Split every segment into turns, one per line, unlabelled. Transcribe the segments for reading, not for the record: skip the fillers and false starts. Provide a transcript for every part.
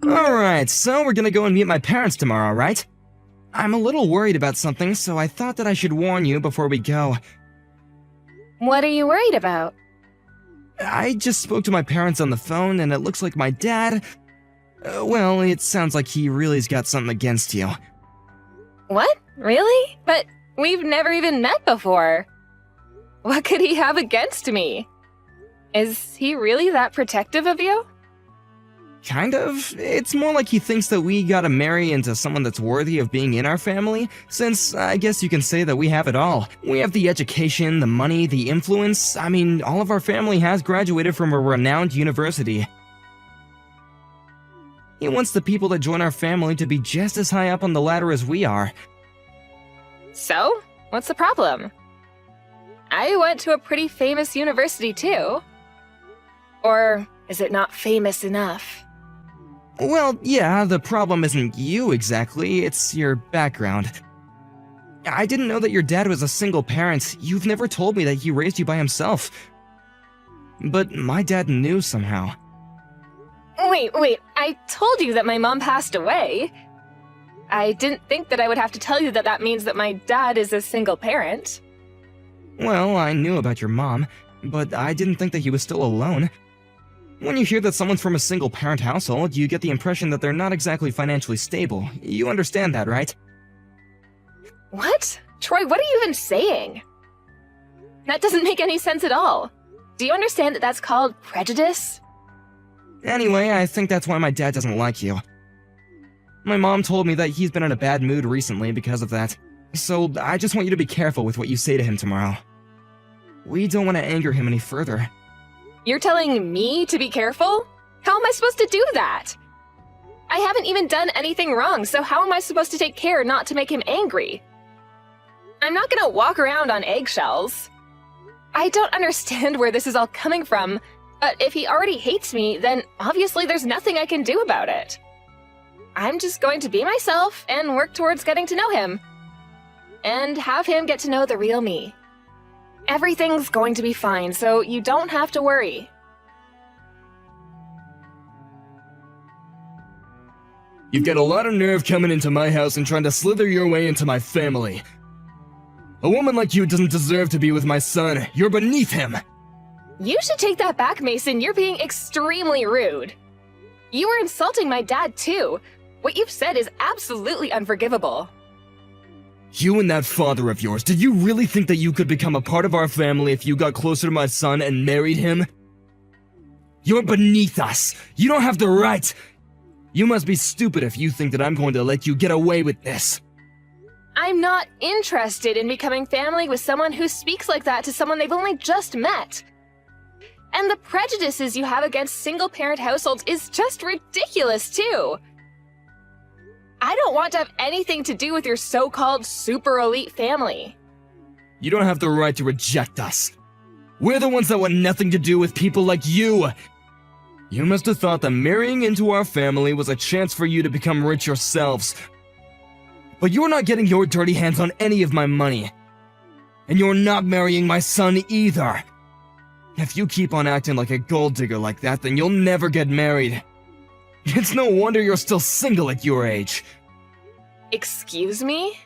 Alright, so we're gonna go and meet my parents tomorrow, right? I'm a little worried about something, so I thought that I should warn you before we go.
What are you worried about?
I just spoke to my parents on the phone, and it looks like my dad... well, it sounds like he really's got something against you.
What? Really? But we've never even met before. What could he have against me? Is he really that protective of you?
Kind of. It's more like he thinks that we gotta marry into someone that's worthy of being in our family, since I guess you can say that we have it all. We have the education, the money, the influence. I mean, all of our family has graduated from a renowned university. He wants the people that join our family to be just as high up on the ladder as we are.
So, what's the problem? I went to a pretty famous university too. Or is it not famous enough?
Well, yeah, the problem isn't you exactly, it's your background. I didn't know that your dad was a single parent. You've never told me that he raised you by himself. But my dad knew somehow.
Wait, I told you that my mom passed away. I didn't think that I would have to tell you that that means that my dad is a single parent.
Well, I knew about your mom, but I didn't think that he was still alone. When you hear that someone's from a single-parent household, you get the impression that they're not exactly financially stable. You understand that, right?
What? Troy, what are you even saying? That doesn't make any sense at all. Do you understand that that's called prejudice?
Anyway, I think that's why my dad doesn't like you. My mom told me that he's been in a bad mood recently because of that. So I just want you to be careful with what you say to him tomorrow. We don't want to anger him any further.
You're telling me to be careful? How am I supposed to do that? I haven't even done anything wrong, so how am I supposed to take care not to make him angry? I'm not gonna walk around on eggshells. I don't understand where this is all coming from, but if he already hates me, then obviously there's nothing I can do about it. I'm just going to be myself and work towards getting to know him. And have him get to know the real me. Everything's going to be fine, so you don't have to worry.
You've got a lot of nerve coming into my house and trying to slither your way into my family. A woman like you doesn't deserve to be with my son. You're beneath him.
You should take that back, Mason. You're being extremely rude. You were insulting my dad, too. What you've said is absolutely unforgivable.
You and that father of yours, did you really think that you could become a part of our family if you got closer to my son and married him? You're beneath us. You don't have the right. You must be stupid if you think that I'm going to let you get away with this.
I'm not interested in becoming family with someone who speaks like that to someone they've only just met. And the prejudices you have against single-parent households is just ridiculous, too. I don't want to have anything to do with your so-called super elite family.
You don't have the right to reject us. We're the ones that want nothing to do with people like you. You must have thought that marrying into our family was a chance for you to become rich yourselves. But you're not getting your dirty hands on any of my money. And you're not marrying my son either. If you keep on acting like a gold digger like that, then you'll never get married. It's no wonder you're still single at your age.
Excuse me?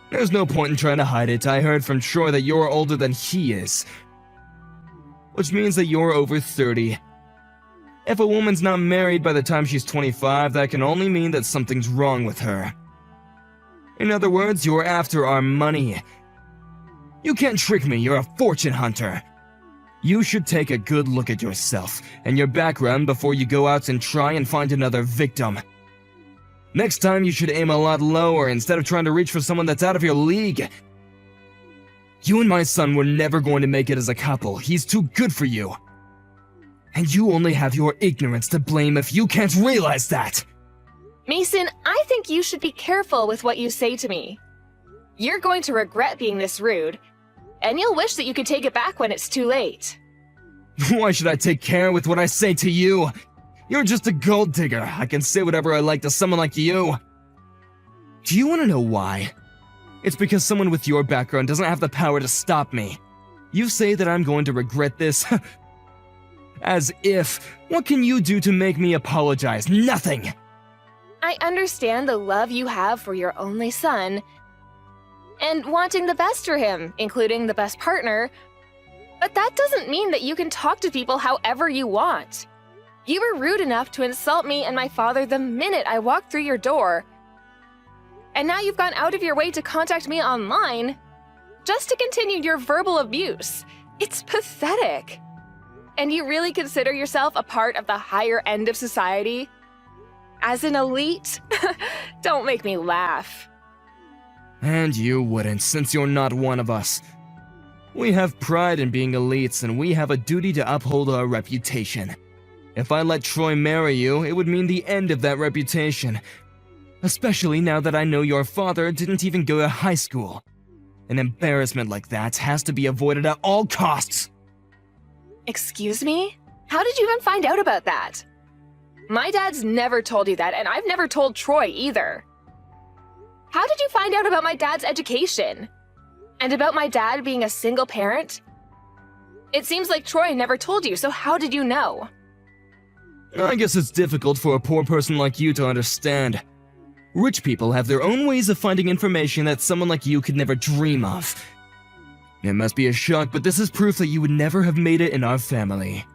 There's no point in trying to hide it. I heard from Troy that you're older than he is. Which means that you're over 30. If a woman's not married by the time she's 25, that can only mean that something's wrong with her. In other words, you're after our money. You can't trick me, you're a fortune hunter. You should take a good look at yourself and your background before you go out and try and find another victim. Next time you should aim a lot lower instead of trying to reach for someone that's out of your league. You and my son were never going to make it as a couple. He's too good for you. And you only have your ignorance to blame if you can't realize that.
Mason, I think you should be careful with what you say to me. You're going to regret being this rude, and you'll wish that you could take it back when it's too late.
Why should I take care with what I say to you? You're just a gold digger. I can say whatever I like to someone like you. Do you want to know why? It's because someone with your background doesn't have the power to stop me. You say that I'm going to regret this. As if. What can you do to make me apologize? Nothing.
I understand the love you have for your only son and wanting the best for him, including the best partner, but that doesn't mean that you can talk to people however you want. You were rude enough to insult me and my father the minute I walked through your door. And now you've gone out of your way to contact me online just to continue your verbal abuse. It's pathetic. And you really consider yourself a part of the higher end of society? As an elite? Don't make me laugh.
And you wouldn't, since you're not one of us. We have pride in being elites, and we have a duty to uphold our reputation. If I let Troy marry you, it would mean the end of that reputation. Especially now that I know your father didn't even go to high school. An embarrassment like that has to be avoided at all costs.
Excuse me? How did you even find out about that? My dad's never told you that, and I've never told Troy either. How did you find out about my dad's education? And about my dad being a single parent? It seems like Troy never told you, so how did you know?
I guess it's difficult for a poor person like you to understand. Rich people have their own ways of finding information that someone like you could never dream of. It must be a shock, but this is proof that you would never have made it in our family.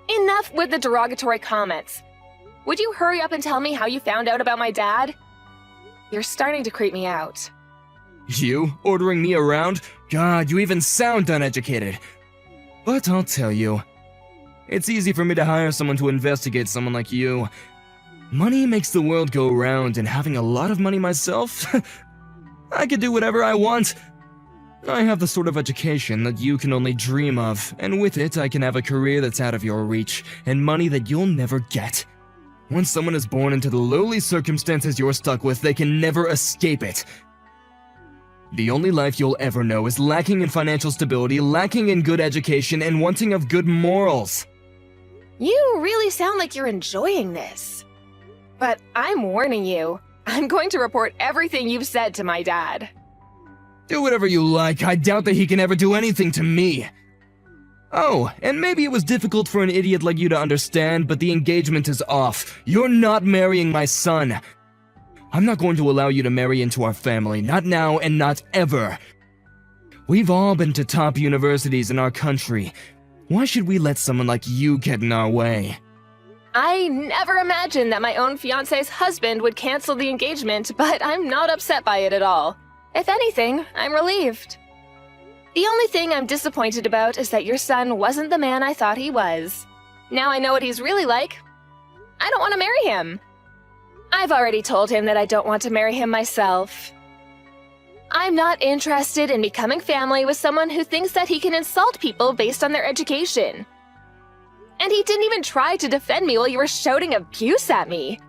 Enough with the derogatory comments. Would you hurry up and tell me how you found out about my dad? You're starting to creep me out.
You? Ordering me around? God, you even sound uneducated. But I'll tell you. It's easy for me to hire someone to investigate someone like you. Money makes the world go round, and having a lot of money myself, I could do whatever I want. I have the sort of education that you can only dream of, and with it I can have a career that's out of your reach, and money that you'll never get. Once someone is born into the lowly circumstances you're stuck with, they can never escape it. The only life you'll ever know is lacking in financial stability, lacking in good education, and wanting of good morals.
You really sound like you're enjoying this. But I'm warning you, I'm going to report everything you've said to my dad.
Do whatever you like, I doubt that he can ever do anything to me. Oh, and maybe it was difficult for an idiot like you to understand, but the engagement is off. You're not marrying my son. I'm not going to allow you to marry into our family, not now and not ever. We've all been to top universities in our country. Why should we let someone like you get in our way?
I never imagined that my own fiancé's husband would cancel the engagement, but I'm not upset by it at all. If anything, I'm relieved. The only thing I'm disappointed about is that your son wasn't the man I thought he was. Now I know what he's really like. I don't want to marry him. I've already told him that I don't want to marry him myself. I'm not interested in becoming family with someone who thinks that he can insult people based on their education. And he didn't even try to defend me while you were shouting abuse at me.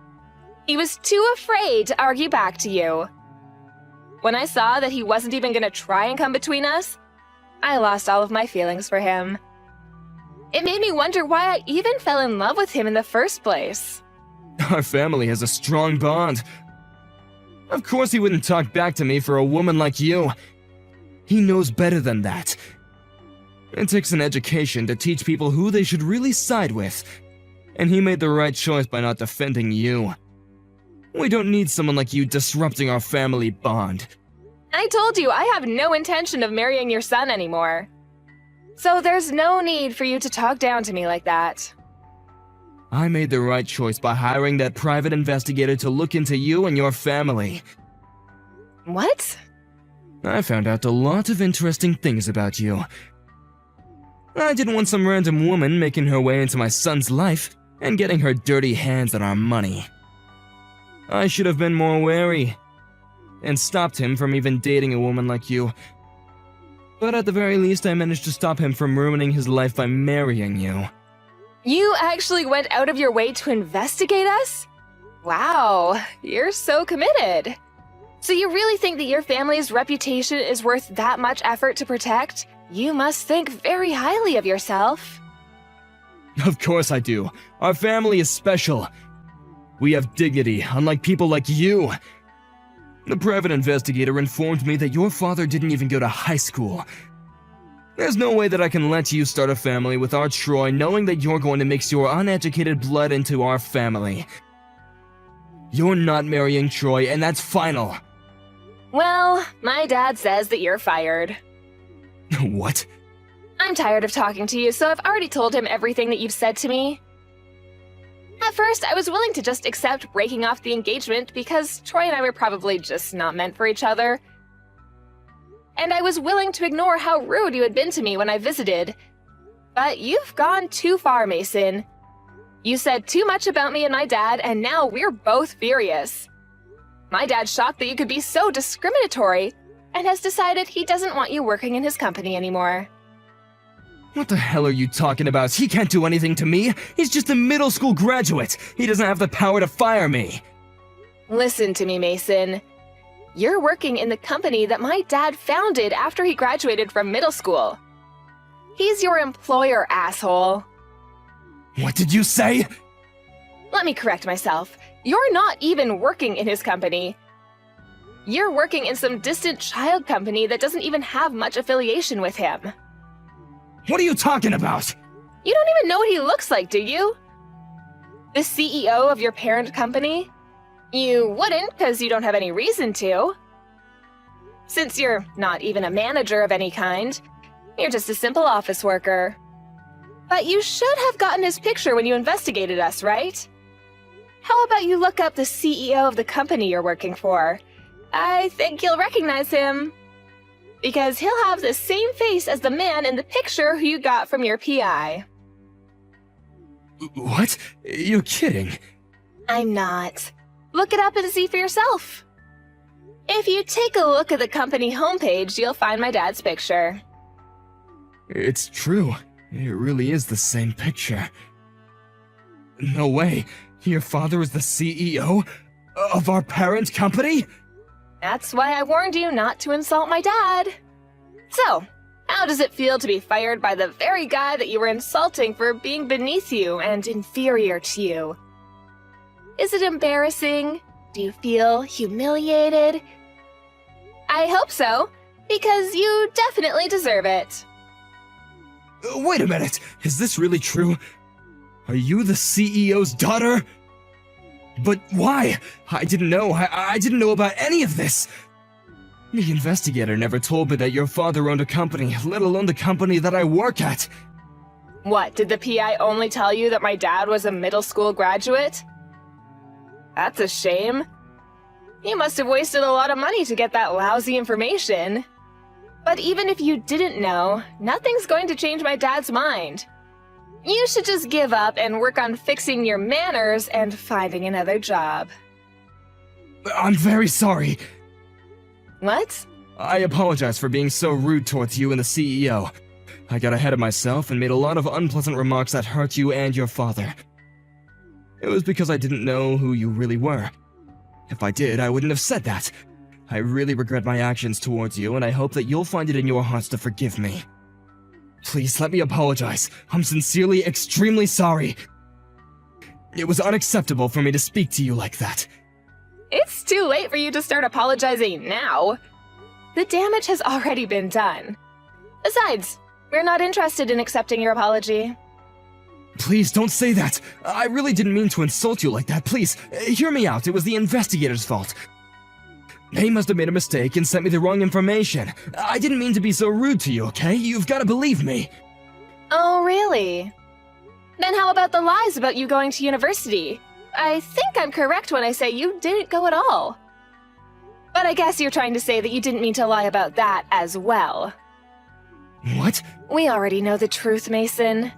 He was too afraid to argue back to you. When I saw that he wasn't even going to try and come between us, I lost all of my feelings for him. It made me wonder why I even fell in love with him in the first place.
Our family has a strong bond. Of course he wouldn't talk back to me for a woman like you. He knows better than that. It takes an education to teach people who they should really side with. And he made the right choice by not defending you. We don't need someone like you disrupting our family bond.
I told you I have no intention of marrying your son anymore. So there's no need for you to talk down to me like that.
I made the right choice by hiring that private investigator to look into you and your family.
What?
I found out a lot of interesting things about you. I didn't want some random woman making her way into my son's life and getting her dirty hands on our money. I should have been more wary and stopped him from even dating a woman like you. But at the very least, I managed to stop him from ruining his life by marrying you.
You actually went out of your way to investigate us? Wow, you're so committed. So you really think that your family's reputation is worth that much effort to protect? You must think very highly of yourself.
Of course I do. Our family is special. We have dignity, unlike people like you. The private investigator informed me that your father didn't even go to high school. There's no way that I can let you start a family with our Troy knowing that you're going to mix your uneducated blood into our family. You're not marrying Troy, and that's final.
Well, my dad says that you're fired.
What?
I'm tired of talking to you, so I've already told him everything that you've said to me. At first, I was willing to just accept breaking off the engagement because Troy and I were probably just not meant for each other. And I was willing to ignore how rude you had been to me when I visited. But you've gone too far, Mason. You said too much about me and my dad, and now we're both furious. My dad's shocked that you could be so discriminatory, and has decided he doesn't want you working in his company anymore.
What the hell are you talking about? He can't do anything to me. He's just a middle school graduate. He doesn't have the power to fire me.
Listen to me, Mason. You're working in the company that my dad founded after he graduated from middle school. He's your employer, asshole.
What did you say?
Let me correct myself. You're not even working in his company. You're working in some distant child company that doesn't even have much affiliation with him.
What are you talking about?
You don't even know what he looks like, do you? The CEO of your parent company? You wouldn't, because you don't have any reason to. Since you're not even a manager of any kind, you're just a simple office worker. But you should have gotten his picture when you investigated us, right? How about you look up the CEO of the company you're working for? I think you'll recognize him. Because he'll have the same face as the man in the picture who you got from your PI.
What? You're kidding.
I'm not. Look it up and see for yourself. If you take a look at the company homepage, you'll find my dad's picture.
It's true. It really is the same picture. No way. Your father is the CEO of our parent company?
That's why I warned you not to insult my dad. So, how does it feel to be fired by the very guy that you were insulting for being beneath you and inferior to you? Is it embarrassing? Do you feel humiliated? I hope so, because you definitely deserve it.
Wait a minute. Is this really true? Are you the CEO's daughter? But why? I didn't know. I didn't know about any of this. The investigator never told me that your father owned a company, let alone the company that I work at.
What, did the PI only tell you that my dad was a middle school graduate? That's a shame. You must have wasted a lot of money to get that lousy information. But even if you didn't know, nothing's going to change my dad's mind. You should just give up and work on fixing your manners and finding another job.
I'm very sorry.
What?
I apologize for being so rude towards you and the CEO. I got ahead of myself and made a lot of unpleasant remarks that hurt you and your father. It was because I didn't know who you really were. If I did, I wouldn't have said that. I really regret my actions towards you, and I hope that you'll find it in your hearts to forgive me. Please let me apologize. I'm sincerely extremely sorry. It was unacceptable for me to speak to you like that.
It's too late for you to start apologizing now. The damage has already been done. Besides, we're not interested in accepting your apology.
Please don't say that. I really didn't mean to insult you like that. Please, hear me out. It was the investigator's fault. They must have made a mistake and sent me the wrong information. I didn't mean to be so rude to you, okay? You've got to believe me.
Oh, really? Then how about the lies about you going to university? I think I'm correct when I say you didn't go at all. But I guess you're trying to say that you didn't mean to lie about that as well.
What?
We already know the truth, Mason.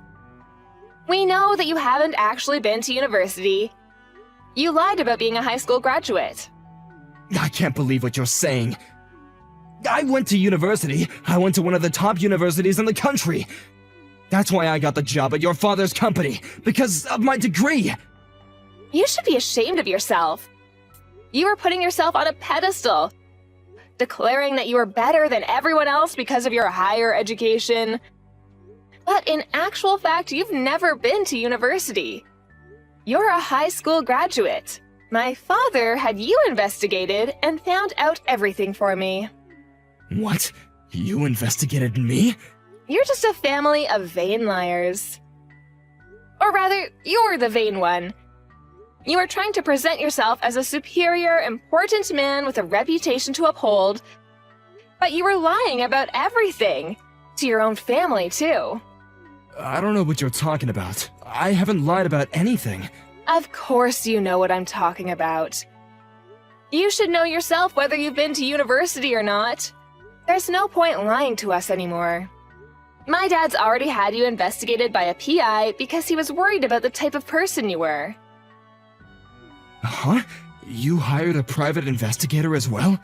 We know that you haven't actually been to university. You lied about being a high school graduate.
I can't believe what you're saying. I went to university. I went to one of the top universities in the country. That's why I got the job at your father's company, because of my degree.
You should be ashamed of yourself. You were putting yourself on a pedestal, declaring that you were better than everyone else because of your higher education. But in actual fact, you've never been to university. You're a high school graduate. My father had you investigated and found out everything for me.
What? You investigated me?
You're just a family of vain liars. Or rather, you're the vain one. You were trying to present yourself as a superior, important man with a reputation to uphold, but you were lying about everything. To your own family, too.
I don't know what you're talking about. I haven't lied about anything.
Of course you know what I'm talking about. You should know yourself whether you've been to university or not. There's no point lying to us anymore. My dad's already had you investigated by a PI because he was worried about the type of person you were.
Huh? You hired a private investigator as well?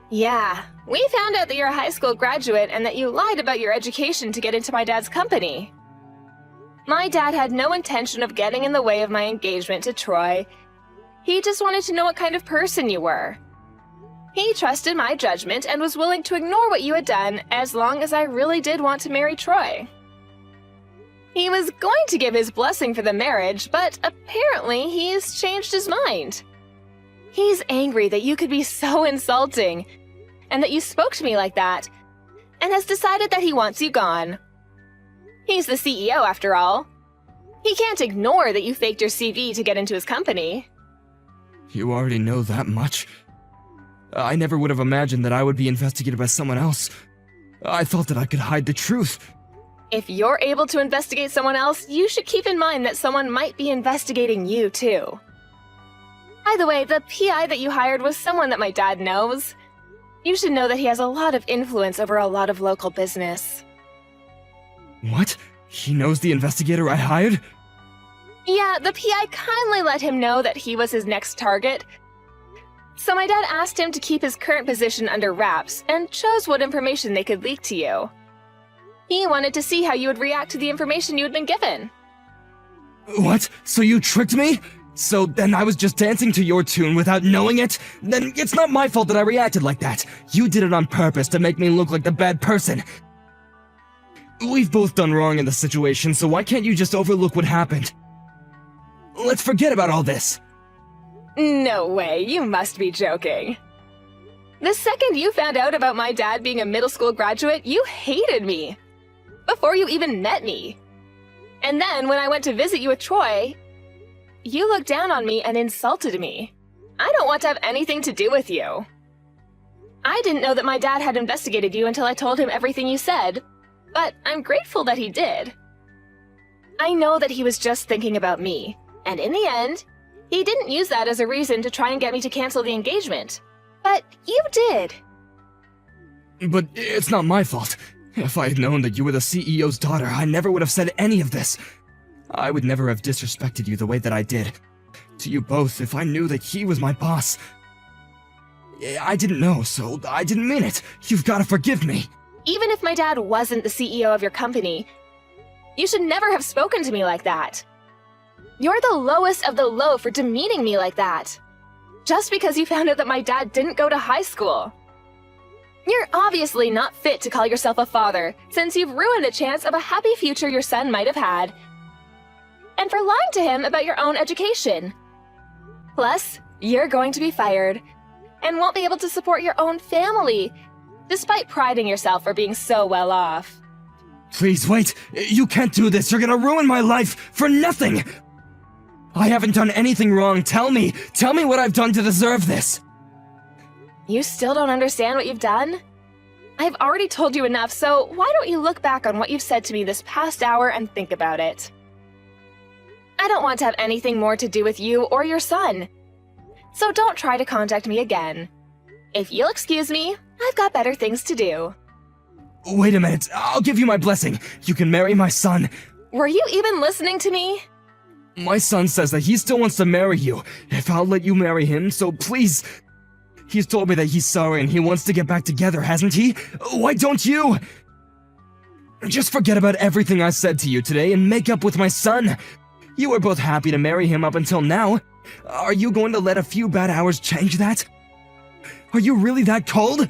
Yeah, we found out that you're a high school graduate and that you lied about your education to get into my dad's company. My dad had no intention of getting in the way of my engagement to Troy. He just wanted to know what kind of person you were. He trusted my judgment and was willing to ignore what you had done as long as I really did want to marry Troy. He was going to give his blessing for the marriage, but apparently he's changed his mind. He's angry that you could be so insulting, and that you spoke to me like that, and has decided that he wants you gone. He's the CEO after all. He can't ignore that you faked your CV to get into his company.
You already know that much? I never would have imagined that I would be investigated by someone else. I thought that I could hide the truth.
If you're able to investigate someone else, you should keep in mind that someone might be investigating you too. By the way, the PI that you hired was someone that my dad knows. You should know that he has a lot of influence over a lot of local business.
What? He knows the investigator I hired?
Yeah, the PI kindly let him know that he was his next target. So my dad asked him to keep his current position under wraps and chose what information they could leak to you. He wanted to see how you would react to the information you had been given.
What? So you tricked me? So then I was just dancing to your tune without knowing it? Then it's not my fault that I reacted like that. You did it on purpose to make me look like the bad person. We've both done wrong in the situation, so why can't you just overlook what happened? Let's forget about all this.
No way, you must be joking. The second you found out about my dad being a middle school graduate, you hated me. Before you even met me. And then when I went to visit you with Troy, you looked down on me and insulted me. I don't want to have anything to do with you. I didn't know that my dad had investigated you until I told him everything you said, but I'm grateful that he did. I know that he was just thinking about me, and in the end, he didn't use that as a reason to try and get me to cancel the engagement. But you did.
But it's not my fault. If I had known that you were the CEO's daughter, I never would have said any of this. I would never have disrespected you the way that I did. To you both, if I knew that he was my boss. I didn't know, so I didn't mean it. You've got to forgive me.
Even if my dad wasn't the CEO of your company, you should never have spoken to me like that. You're the lowest of the low for demeaning me like that. Just because you found out that my dad didn't go to high school. You're obviously not fit to call yourself a father, since you've ruined a chance of a happy future your son might have had. And for lying to him about your own education. Plus, you're going to be fired, and won't be able to support your own family, despite priding yourself for being so well off.
Please wait, you can't do this, you're gonna ruin my life for nothing! I haven't done anything wrong, tell me what I've done to deserve this!
You still don't understand what you've done? I've already told you enough, so why don't you look back on what you've said to me this past hour and think about it? I don't want to have anything more to do with you or your son. So don't try to contact me again. If you'll excuse me, I've got better things to do.
Wait a minute, I'll give you my blessing. You can marry my son.
Were you even listening to me?
My son says that he still wants to marry you, if I'll let you marry him, so please. He's told me that he's sorry and he wants to get back together, hasn't he? Why don't you? Just forget about everything I said to you today and make up with my son. You were both happy to marry him up until now. Are you going to let a few bad hours change that? Are you really that cold?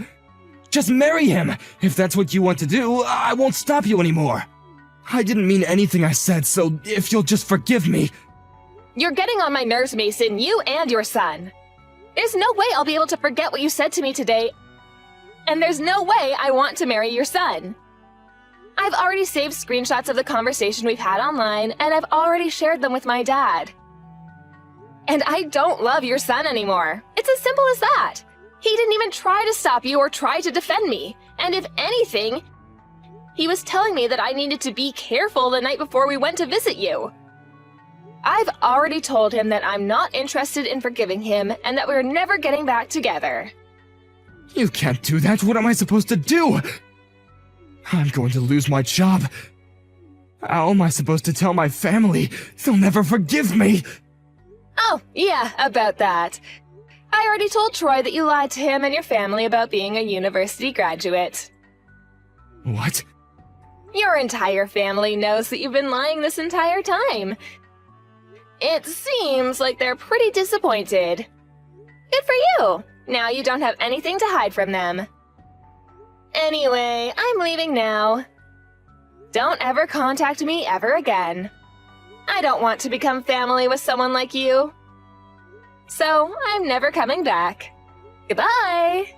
Just marry him! If that's what you want to do, I won't stop you anymore. I didn't mean anything I said, so if you'll just forgive me.
You're getting on my nerves, Mason, you and your son. There's no way I'll be able to forget what you said to me today. And there's no way I want to marry your son. I've already saved screenshots of the conversation we've had online, and I've already shared them with my dad. And I don't love your son anymore. It's as simple as that. He didn't even try to stop you or try to defend me. And if anything, he was telling me that I needed to be careful the night before we went to visit you. I've already told him that I'm not interested in forgiving him and that we're never getting back together.
You can't do that. What am I supposed to do? I'm going to lose my job. How am I supposed to tell my family? They'll never forgive me.
Oh, yeah, about that. I already told Troy that you lied to him and your family about being a university graduate.
What?
Your entire family knows that you've been lying this entire time. It seems like they're pretty disappointed. Good for you! Now you don't have anything to hide from them. Anyway, I'm leaving now. Don't ever contact me ever again. I don't want to become family with someone like you. So, I'm never coming back. Goodbye!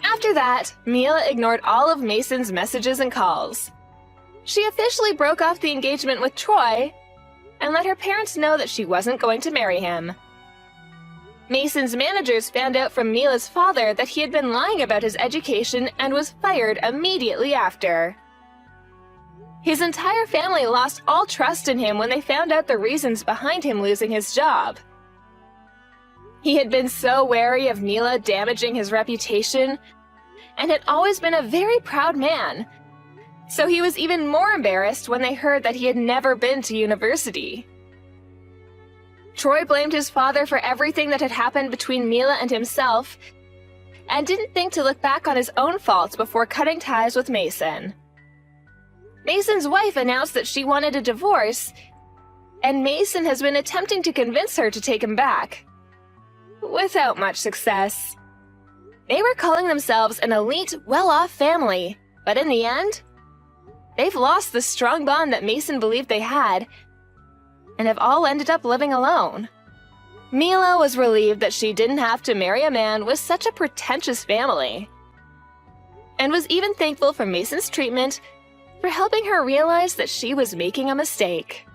After that, Mila ignored all of Mason's messages and calls. She officially broke off the engagement with Troy and let her parents know that she wasn't going to marry him. Mason's managers found out from Mila's father that he had been lying about his education and was fired immediately after. His entire family lost all trust in him when they found out the reasons behind him losing his job. He had been so wary of Mila damaging his reputation and had always been a very proud man, so he was even more embarrassed when they heard that he had never been to university. Troy blamed his father for everything that had happened between Mila and himself, and didn't think to look back on his own faults before cutting ties with Mason. Mason's wife announced that she wanted a divorce, and Mason has been attempting to convince her to take him back, without much success. They were calling themselves an elite, well-off family, but in the end, they've lost the strong bond that Mason believed they had, and have all ended up living alone. Mila was relieved that she didn't have to marry a man with such a pretentious family, and was even thankful for Mason's treatment for helping her realize that she was making a mistake.